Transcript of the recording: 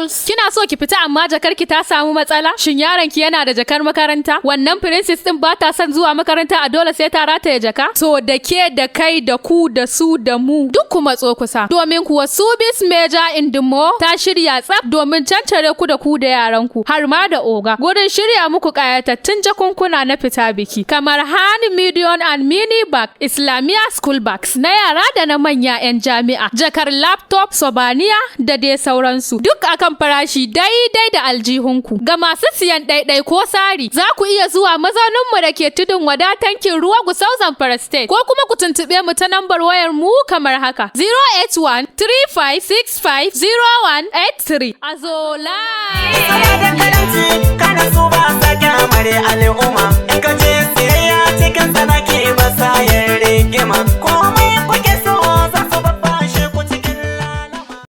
schools. Kina so ki fita amma jakar ki ta samu matsala? Shin yaron ki yana da jakar makaranta? Wannan princess din ba ta son zuwa makaranta a dole sai ta rataye jaka? To da ke da kai da ku da su da mu duk ku matso kusa. Domin kuwa Subis Major Indimo ta shirya tsaf domin cancare ku da ku da yaran ku har ma da oga. Gurin shirya muku kayatattun jakunkuna na fita biki kamar hand medium and mini bag, Islamiyya school bags na yara da na manya 'yan jami'a, jakar laptop, sobaniya da dai sauransu. Duk akan farashi daidai da aljihunku. Ga masu siyan ɗaiɗai ko sari, za ku iya zuwa mazauninmu da ke tudun wada tankin ruwa Gusau Zamfara State ko kuma ku tuntuɓe mu ta nambar wayar mu kamar haka 081 3565 0183. Azola! Kana so ba sa kyamare al'umma in ka je siyayya